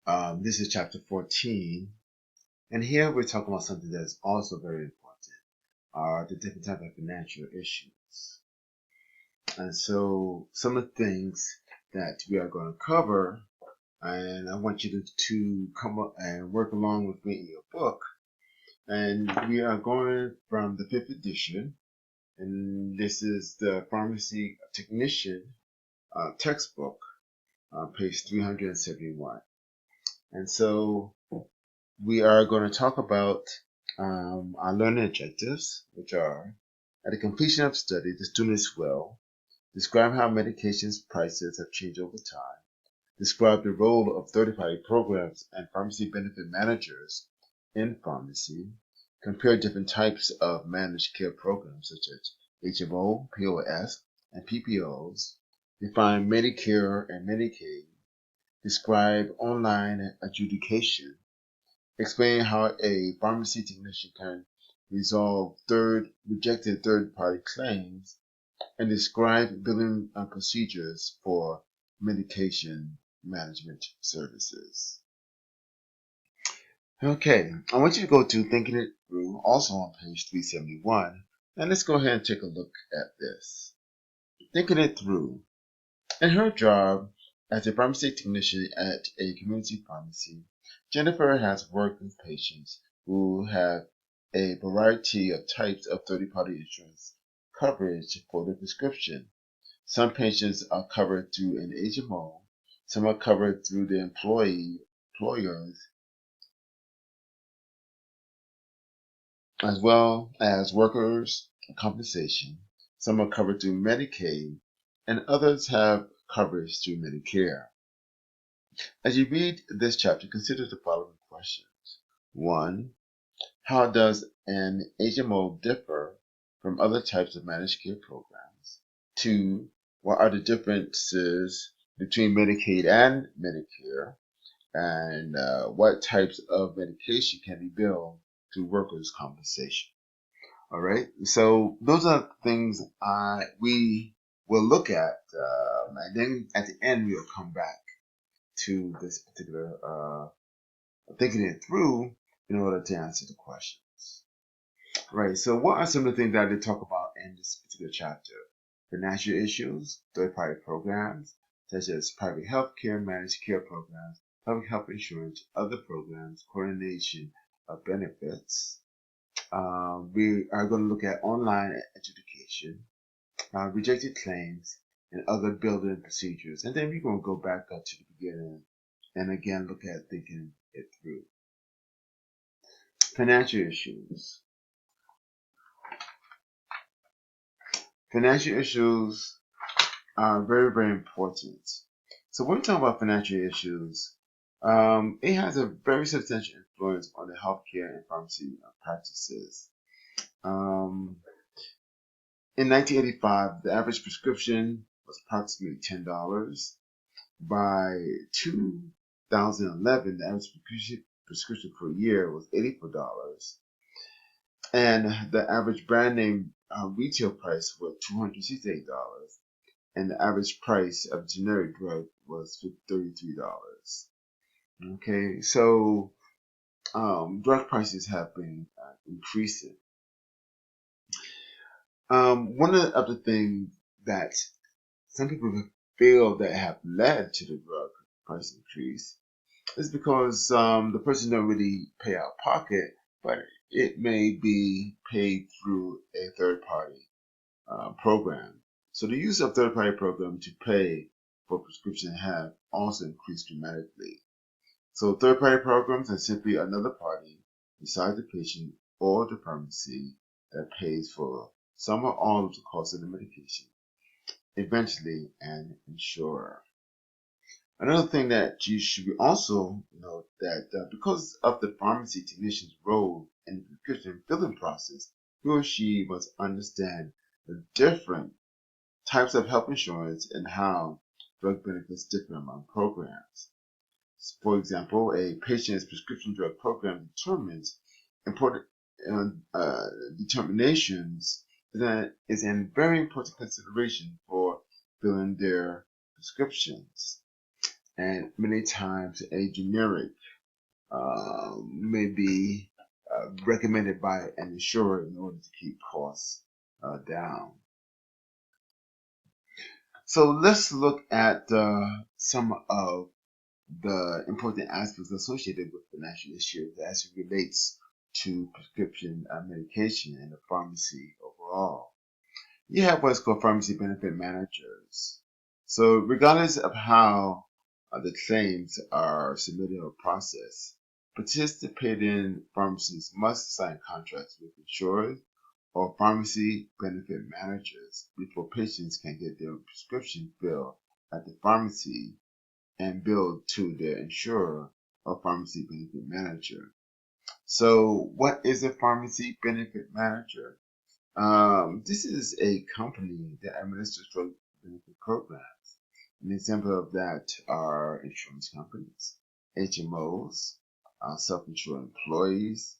This is chapter 14, and here we're talking about something that's also very important, are the different types of financial issues. And so some of the things that we are going to cover, and I want you to come up and work along with me in your book. And we are going from the 5th edition, and this is the Pharmacy Technician textbook, page 371. And so we are going to talk about our learning objectives, which are: at the completion of study, the students will describe how medications prices have changed over time, describe the role of third-party programs and pharmacy benefit managers in pharmacy, compare different types of managed care programs such as HMO, POS, and PPOs, define Medicare and Medicaid, describe online adjudication, explain how a pharmacy technician can resolve rejected third-party claims, and describe billing procedures for medication management services. Okay, I want you to go to Thinking It Through, also on page 371, and let's go ahead and take a look at this. Thinking It Through. In her job as a pharmacy technician at a community pharmacy, Jennifer has worked with patients who have a variety of types of third-party insurance coverage for their prescription. Some patients are covered through an HMO, some are covered through the employers, as well as workers' compensation. Some are covered through Medicaid, and others have coverage through Medicare. As you read this chapter, consider the following questions. 1. How does an HMO differ from other types of managed care programs? 2. What are the differences between Medicaid and Medicare? And what types of medication can be billed through workers' compensation? All right, so those are things we will look at, and then at the end we'll come back to this particular thinking it through in order to answer the questions. Right, so what are some of the things that I did talk about in this particular chapter? Financial issues, third-party programs, such as private health care, managed care programs, public health insurance, other programs, coordination of benefits. We are going to look at online adjudication, rejected claims, and other billing procedures. And then we're going to go back up to the beginning and again look at thinking it through. Financial issues. Financial issues are very, very important. So when we talk about financial issues, it has a very substantial influence on the healthcare and pharmacy practices. In 1985, the average prescription was approximately $10. By 2011, the average prescription per year was $84. And the average brand name retail price was $268. And the average price of generic drug was $33. Okay, so drug prices have been increasing. One of the other things that some people feel that have led to the drug price increase is because the person don't really pay out of pocket, but it may be paid through a third party program. So the use of third party program to pay for prescription have also increased dramatically. So third party programs are simply another party besides the patient or the pharmacy that pays for some or all of the cost of the medication, eventually an insurer. Another thing that you should also note that because of the pharmacy technician's role in the prescription filling process, he or she must understand the different types of health insurance and how drug benefits differ among programs. For example, a patient's prescription drug program determines important determinations that is a very important consideration for filling their prescriptions. and many times a generic may be recommended by an insurer in order to keep costs down. So let's look at some of the important aspects associated with financial issues as it relates to prescription medication in the pharmacy overall. You have what's called pharmacy benefit managers. So regardless of how the claims are submitted or processed, participating pharmacies must sign contracts with insurers or pharmacy benefit managers before patients can get their prescription filled at the pharmacy and billed to their insurer or pharmacy benefit manager. So what is a pharmacy benefit manager? This is a company that administers drug benefit programs. An example of that are insurance companies, HMOs, self-insured employees,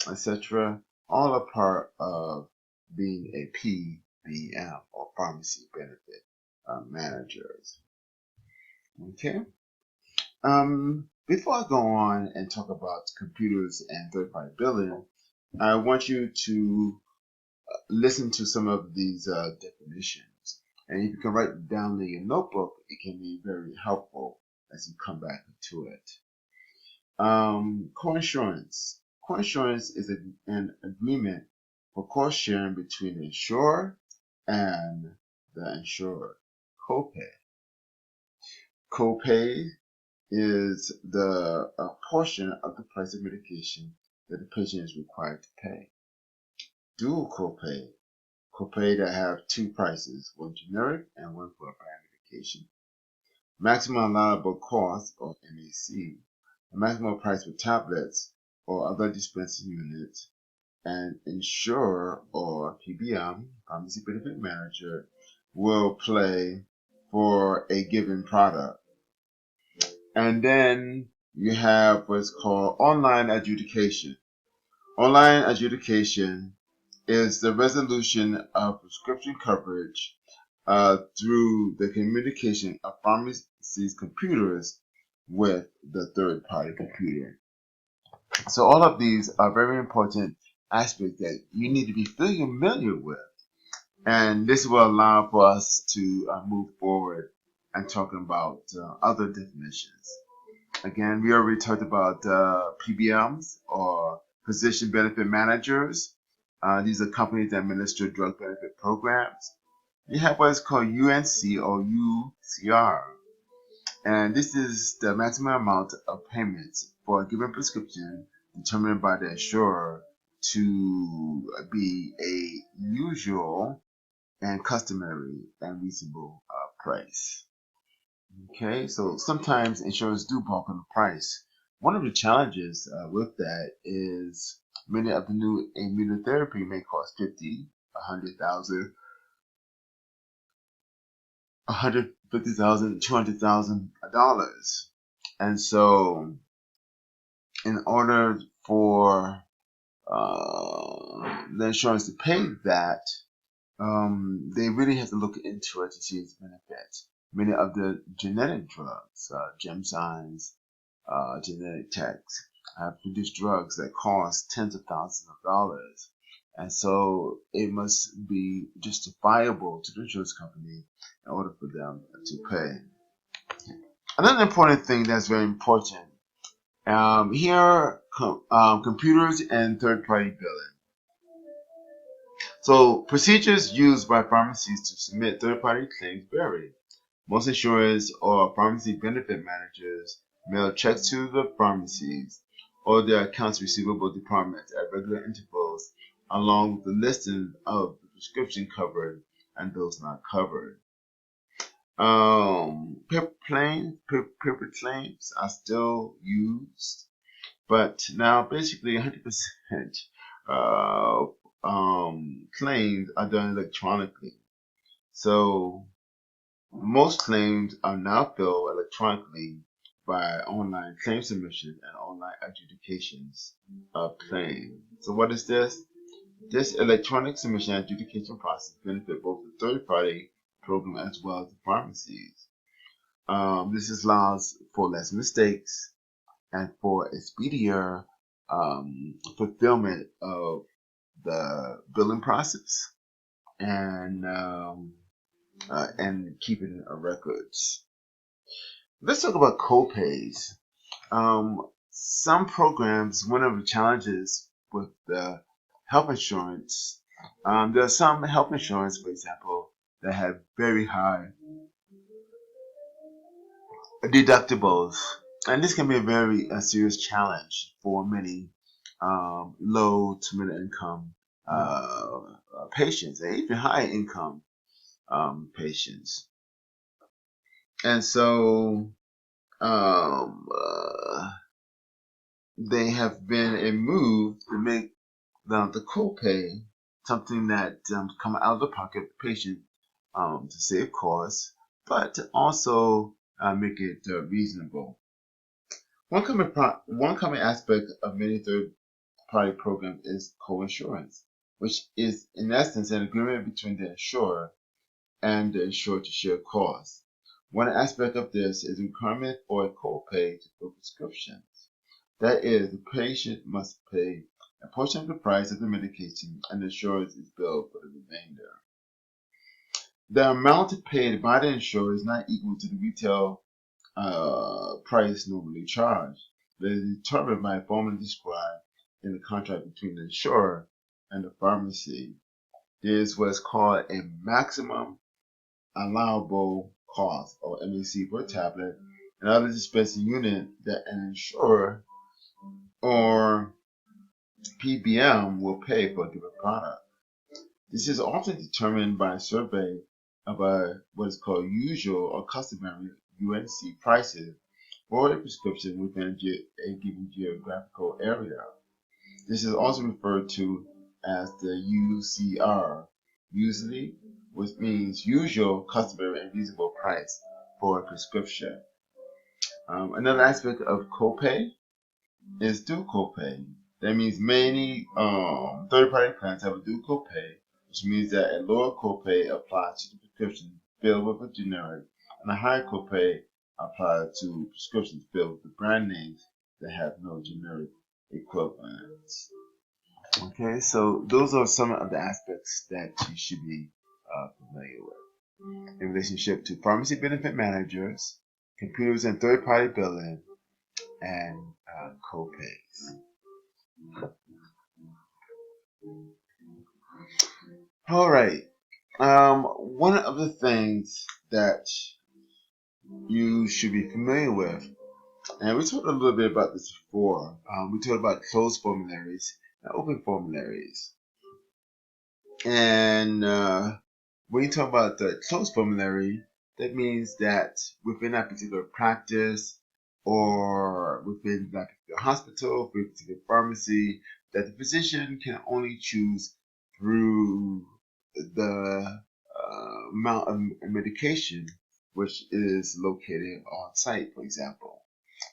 etc. All are part of being a PBM or pharmacy benefit managers. Okay. Before I go on and talk about computers and third-party billing, I want you to listen to some of these definitions. And if you can write them down in your notebook, it can be very helpful as you come back to it. Co-insurance. Co-insurance is an agreement for cost sharing between the insurer and the insured. Copay. Copay is the portion of the price of medication that the patient is required to pay. Dual copay. Copay that have two prices, one generic and one for a brand medication. Maximum allowable cost, or MAC. The maximum price for tablets or other dispensing units. And insurer, or PBM, pharmacy benefit manager, will pay for a given product. And then you have what's called online adjudication. Online adjudication is the resolution of prescription coverage through the communication of pharmacy's computers with the third-party computer. So all of these are very important aspects that you need to be familiar with. And this will allow for us to move forward and talking about other definitions. Again, we already talked about PBMs, or physician benefit managers. These are companies that administer drug benefit programs. You have what is called UNC or UCR. And this is the maximum amount of payments for a given prescription determined by the insurer to be a usual and customary and reasonable price. Okay, so sometimes insurers do bulk on the price. One of the challenges with that is many of the new immunotherapy may cost $50,000, $100,000, $150,000, $200,000. And so in order for the insurance to pay that, they really have to look into it to see its benefits. Many of the genetic drugs, Gemzymes, Genentech, have produced drugs that cost tens of thousands of dollars. And so it must be justifiable to the insurance company in order for them to pay. Another important thing that's very important, here computers and third-party billing. So procedures used by pharmacies to submit third-party claims vary. Most insurers or pharmacy benefit managers mail checks to the pharmacies or their accounts receivable departments at regular intervals, along with the listing of the prescription covered and those not covered. Paper claims are still used, but now basically 100% claims are done electronically. So most claims are now filled electronically by online claim submissions and online adjudications of claims. So what is this? This electronic submission adjudication process benefits both the third-party program as well as the pharmacies. This allows for less mistakes and for a speedier fulfillment of the billing process and keeping records. Let's talk about copays. Some programs, one of the challenges with the health insurance, there are some health insurance, for example, that have very high deductibles, and this can be a very serious challenge for many low to middle income patients, and even high income patients. And so they have been a move to make the copay something that come out of the pocket of the patient to save costs, but to also make it reasonable. One common aspect of many third-party programs is co-insurance, which is in essence an agreement between the insurer and the insured to share costs. One aspect of this is the requirement for a copay for prescriptions. That is, the patient must pay a portion of the price of the medication and the insurer is billed for the remainder. The amount paid by the insurer is not equal to the retail price normally charged, but is determined by a formula described in the contract between the insurer and the pharmacy. There is what is called a maximum allowable cost, or MAC, for a tablet and other dispensing unit that an insurer or PBM will pay for a given product. This is often determined by a survey of what is called usual or customary UNC prices for a prescription within a given geographical area. This is also referred to as the UCR, usually, which means usual, customary, and reasonable price for a prescription. Another aspect of copay is due copay. That means many third-party plans have a due copay, which means that a lower copay applies to the prescription filled with a generic, and a higher copay applies to prescriptions filled with brand names that have no generic equivalents. Okay, so those are some of the aspects that you should be familiar with in relationship to pharmacy benefit managers, computers and third-party billing, and copays. All right. One of the things that you should be familiar with, and we talked a little bit about this before, we talked about closed formularies and open formularies. And when you talk about the closed formulary, that means that within that particular practice or within that particular hospital, within a particular pharmacy, that the physician can only choose through the amount of medication which is located on site, for example.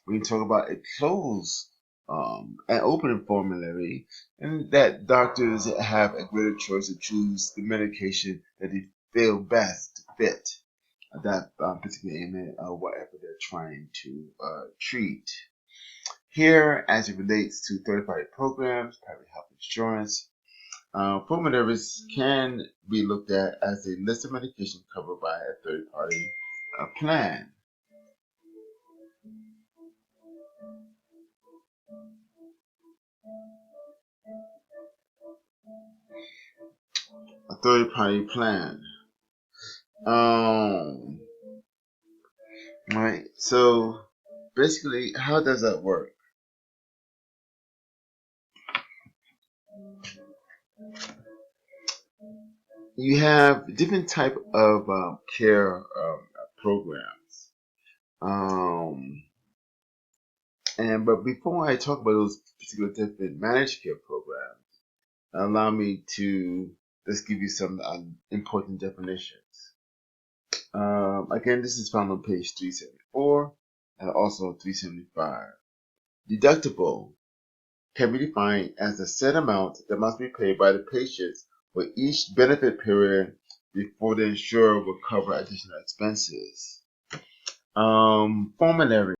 When you talk about a closed an open formulary, and that doctors have a greater choice to choose the medication that they feel best to fit that particular ailment or whatever they're trying to treat. Here, as it relates to third-party programs, private health insurance, formularies can be looked at as a list of medication covered by a third-party plan. A third-party plan. Right. So basically, how does that work? You have different type of care programs. But before I talk about those particular different managed care programs, allow me to just give you some important definitions. Again, this is found on page 374 and also 375. Deductible can be defined as a set amount that must be paid by the patients for each benefit period before the insurer will cover additional expenses. Formulary.